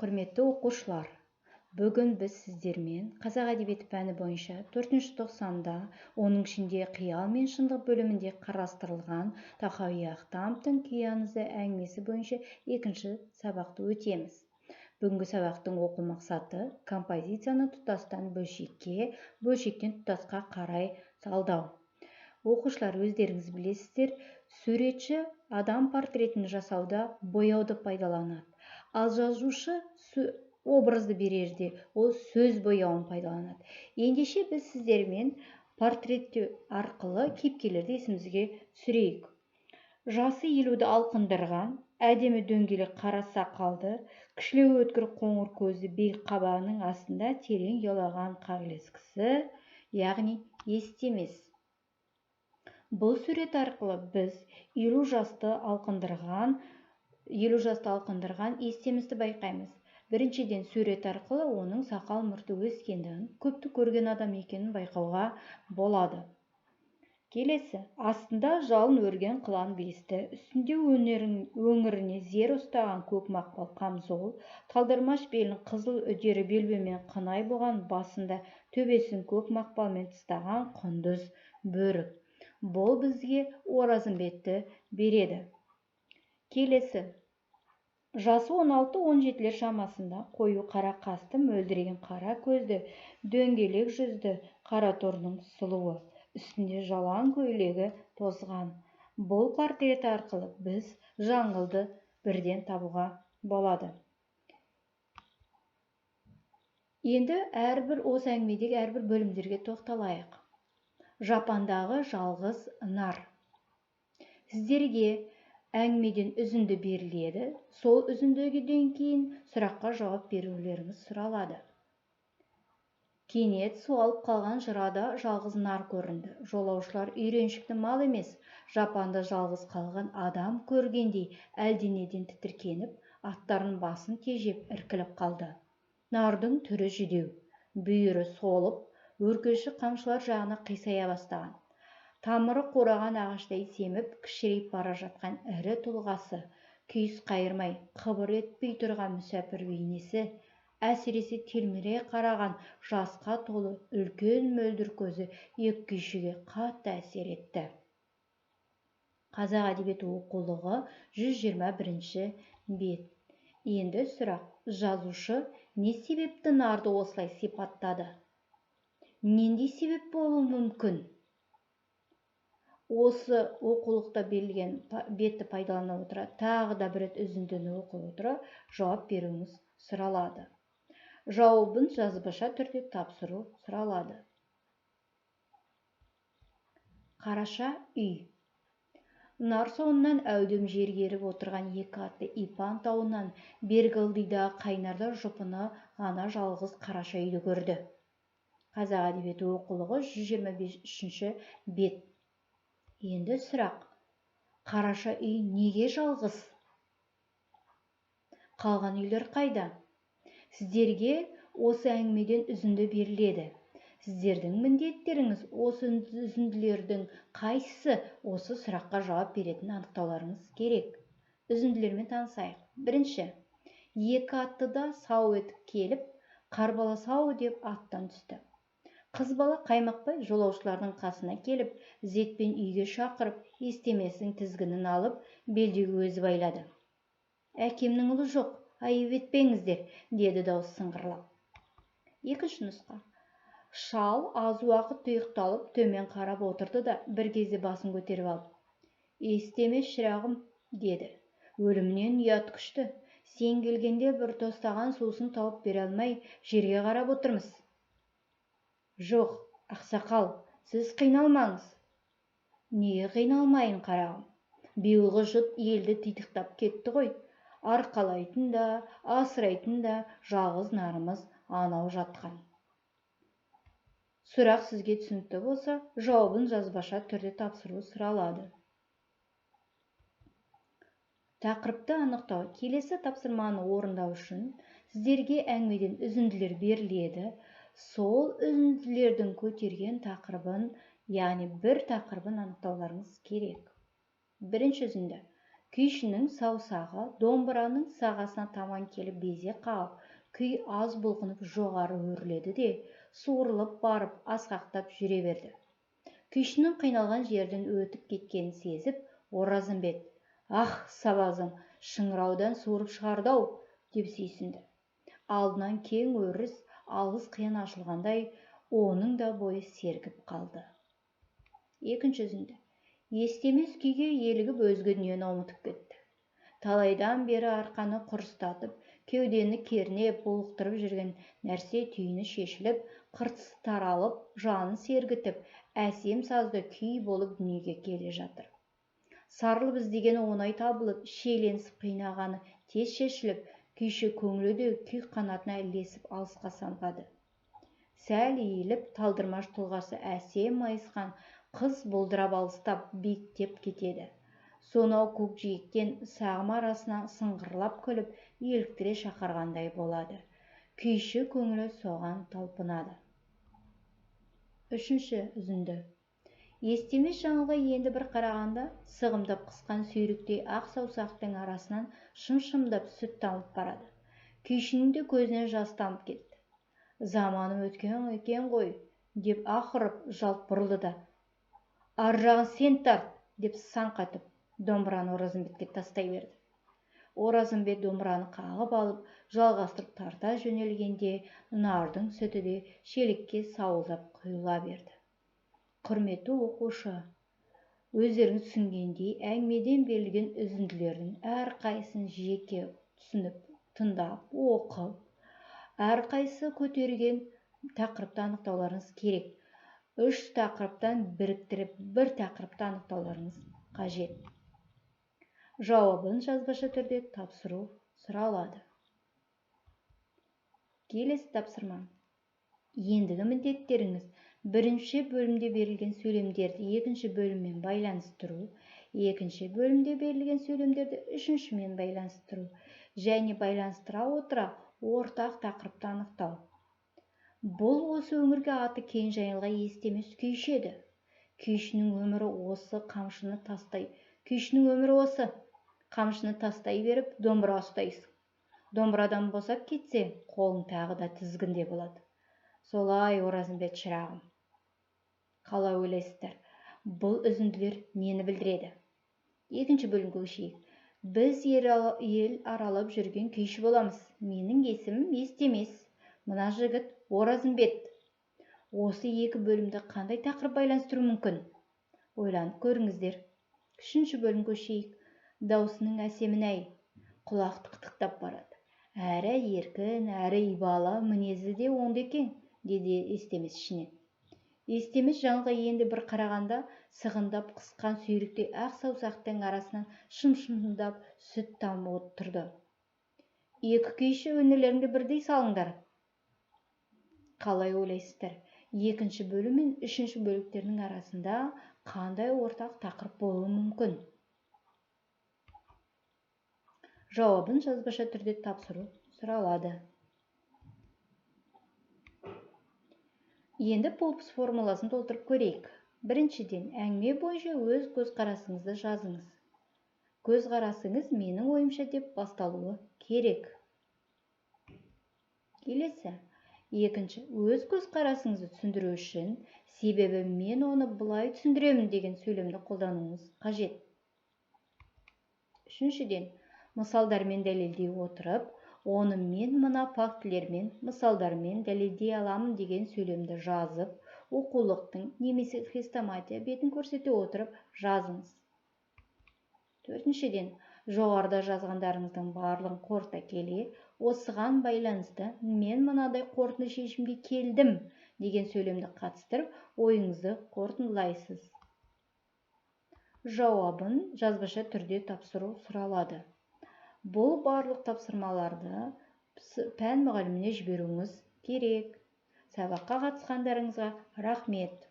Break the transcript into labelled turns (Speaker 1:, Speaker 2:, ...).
Speaker 1: Құрметті оқушылар, бүгін біз сіздермен қазақ әдебиеті пәні бойынша 4-ші тоқсанда, оның ішінде қиял мен шындық бөлімінде қарастырылған Тахауи Ахтановтың күй аңызы әңгімесі бойынша 2-ші сабақты өтеміз. Бүгінгі сабақтың оқу мақсаты композицияны тұтастан бөлшекке, бөлшектен тұтасқа қарай талдау. Оқушылар, өздеріңіз білесіздер, суретші адам портретін жасауда бояуды пайдаланады. Ал жазушы образды берерде ол сөз бояуын пайдаланады. Ендеше біз сіздермен портреттеу арқылы кейіпкерлерді есімізге түсірейік. Жасы 50-ді алқындырған, әдемі дөңгелек қара сақалды, кішілеу өткір қоңыр көзді бел қабағының астында терең ұялаған қағілез кісі, яғни естемес. Бұл сурет арқылы біз 50 жасты алқындырған естеместі байқаймыз. Біріншіден, сурет арқылы оның сақал мұрты өскендігін, көпті көрген адам екенін байқауға болады. Келесі, астында жалын өрген қылаң бесті, үстінде өңіріне зер ұстаған көк мақпал қамзол, талдырмаш белін қызыл үдері белбеумен қынай болған, басында төбесін көк мақпалмен тыстаған құндыз бөрік. Бұл бізге Оразымбетті береді. Келесі, жасы 16-17 шамасында, қою қара қасты, мөлдіреген қара көзді, дөңгелек жүзді, қара торының сұлуы, үстінде жалаң көйлегі тозған. Бұл портрет арқылы біз Жаңғылды бірден табуға болады. Енді осы әңгімедегі әрбір бөлімдерге тоқталайық. Жапандағы жалғыз нар. Сіздерге әңгімеден үзінді беріледі. Сол үзіндіден кейін сұраққа жауап берулеріңіз сұралады. Кенет суалып қалған жырада жалғыз нар көрінді. Жолаушылар үйреншікті мал емес, жапанда жалғыз қалған адам көргендей әлденеден тітіркеніп, аттарын басын тежеп іркіліп қалды. Нардың түрі жүдеу, бүйірі солып, өркеші қамшылар жағына қисая бастаған. Тамыры қураған ағаштай семіп, кішірейіп бара жатқан ірі тұлғасы, күйіс қайырмай, қыбыр етпей тұрған мүсәпір бейнесі, әсіресе телміре қараған жасқа толы үлкен мөлдір көзі екі күйшіге қатты әсер етті. Қазақ әдебиеті оқулығы 121-ші бет. Енді сұрақ, жазушы не себепті нарды осылай сипаттады? Нендей себеп болуы мүмкін? Осы оқулықта берілген бетті пайдалана отыра, тағы да бір рет үзіндіні оқи отыра, жауап беруіңіз сұралады. Жауабын жазбаша түрде тапсыру сұралады. Қараша үй. Нар соңынан әудем жергеріп отырған екі атты Ипан тауынан бергі ылдидағы қайнарда жұпыны ғана жалғыз қараша үйді көрді. Қазақ әдебиеті оқулығы 125-ші бет. Енді сұрақ, қараша үй неге жалғыз? Қалған үйлер қайда? Сіздерге осы әңгімеден үзінді беріледі. Сіздердің міндеттеріңіз осы үзінділердің қайсысы осы сұраққа жауап беретін анықтауларыңыз керек. Үзінділермен танысайық. Бірінші, екі аттыда сау етіп келіп, қарбала сау деп аттан түсті. Қыз бала қаймақпай жолаушылардың қасына келіп, зетпен үйге шақырып, естемесінің тізгінін алып, белдеуге өзі байлады. Әкемнің ұлы жоқ, айып етпеңіздер, деді дауыс сыңғырлап. Екінші нұсқа. Шал аз уақыт тұйықталып, төмен қарап отырды да, бір кезде басын көтеріп алып, естемес шырағым, деді. Өлімнен ұят күшті. Сен келгенде бір тостаған сусын тауып бере алмай, жерге қарап отырмыз. Жоқ, ақсақал, сіз қиналмаңыз. Неге қиналмайын, қарағым? Биылғы жұт елді титықтап кетті ғой. Арқалайтын да, асырайтын да жалғыз нарымыз анау жатқан. Сұрақ сізге түсінікті болса, жауабын жазбаша түрде тапсыру сұралады. Тақырыпты анықтау. Келесі тапсырманы орындау үшін сіздерге әңгімеден үзінділер беріледі. Сол үзінділердің көтерген тақырыбын, яғни бір тақырыбын анықтауларыңыз керек. Бірінші үзінді. Күйшінің саусағы домбыраның сағасына таман келіп безе қағып, күй аз бұлқынып жоғары өрледі де, суырылып барып асқақтап жүре берді. Күйшінің қиналған жерден өтіп кеткенін сезіп, Оразымбет: «Ах, сабазың, шыңыраудан суырып шығарды-ау!» деп сүйсінді. Алдынан кең өріс, алыс қиян ашылғандай, оның да бойы сергіп қалды. Екінші үзінді. Естемес күйге елігіп өзге дүниені ұмытып кетті. Талайдан бері арқаны құрыстатып, кеудені кернеп, булықтырып жүрген нәрсе түйіні шешіліп, қыртысы таралып, жанын сергітіп, әсем сазды күй болып дүниеге келе жатыр. Сарылып іздегені оңай табылып, шиеленісіп қинағаны тез шешіліп, күйші көңілі де күй қанатына ілесіп алысқа самғады. Сәл иіліп, талдырмаш тұлғасы әсем майысқан қыз бұлдырап алыстап, биіктеп кетеді. Сонау көкжиектен сағым арасына сыңғырлап күліп, еліктіре шақырғандай болады. Күйші көңілі соған талпынады. Үшінші үзінді. Естемес жаңылға енді бір қарағанда, сығымдап қысқан сүйріктей ақ саусақтың арасынан шым-шымдап сүт тамып барады. Күйшінің де көзінен жас тамып кетті. «Заманым өткен екен ғой», деп ақырып жалт бұрылды да: «Ар жағын сен тарт», деп саңқатып, домбыраны Оразымбетке тастай берді. Оразымбет домбыраны қағып алып, жалғастырып тарта жөнелгенде, нардың сүті де шелекке сауылдап құйыла берді. Құрметті оқушы, өздеріңіз түсінгендей, әңгімеден берілген үзінділердің әрқайсысын жеке түсініп, тыңдап, оқып, әрқайсысы көтерген тақырыпты анықтауларыңыз керек. 3 тақырыптан біріктіріп, бір тақырыпты анықтауларыңыз қажет. Жауабын жазбаша түрде тапсыру сұралады. Келесі тапсырма. Ендігі міндеттеріңіз: бірінші бөлімде берілген сөйлемдерді екінші бөліммен байланыстыру, екінші бөлімде берілген сөйлемдерді үшіншімен байланыстыру және байланыстыра отыра ортақ тақырыпты анықтау. Бұл осы өңірге аты кең жайылға естемес күйші еді. Күйшінің өмірі осы, қамшыны тастай беріп, домбыра ұстайсың. Домбырадан босап кетсе, қолың тағы да тізгінде болады. Солай, Оразымбет шырағым. Қалай ойлайсыздар? Бұл үзінділер нені білдіреді? Екінші бөлімге көшейік. Біз ел аралап жүрген күйші боламыз. Менің есімім Естемес. Мына жігіт Оразымбет. Осы екі бөлімді қандай тақырып байланыстыру мүмкін? Ойланып көріңіздер. Үшінші бөлімге көшейік. Даусының әсемін-ай, құлақты қытықтап барады. Әрі еркін, әрі ибалы, мінезі де оңды екен, деді Естемес ішінен. Естемес жаңылға енді бір қарағанда, сығындап қысқан сүйріктей ақ саусақтың арасынан шым-шымдап сүт тамып тұрды. Екі күйші өнерлеріңді бірдей салыңдар. Қалай ойлайсыздар? Екінші бөлім мен үшінші бөліктерінің арасында қандай ортақ тақырып болуы мүмкін? Жауабын жазбаша түрде тапсыру сұралады. Енді Пулпс формуласын толтырып көрейік. Біріншіден, әңгіме бойынша өз көзқарасыңызды жазыңыз. Көзқарасыңыз менің ойымша деп басталуы керек. Келесі. Екінші, өз көзқарасыңызды түсіндіру үшін, себебі мен оны былай түсіндіремін деген сөйлемді қолдануыңыз қажет. Үшіншіден, мысалдармен дәлелдей отырып, оны мен мына фактілермен, мысалдармен дәлелдей аламын деген сөйлемді жазып, оқулықтың немесе хрестоматия бетін көрсете отырып жазыңыз. Төртіншіден, жоғарыда жазғандарыңыздың барлығын қорыта келе, осыған байланысты мен мынадай қорытынды шешімге келдім деген сөйлемді қатыстырып, ойыңызды қорытындылайсыз. Жауабын жазбаша түрде тапсыру сұралады. Бұл барлық тапсырмаларды пән мұғаліміне жіберуіңіз керек. Сабаққа қатысқандарыңызға рахмет.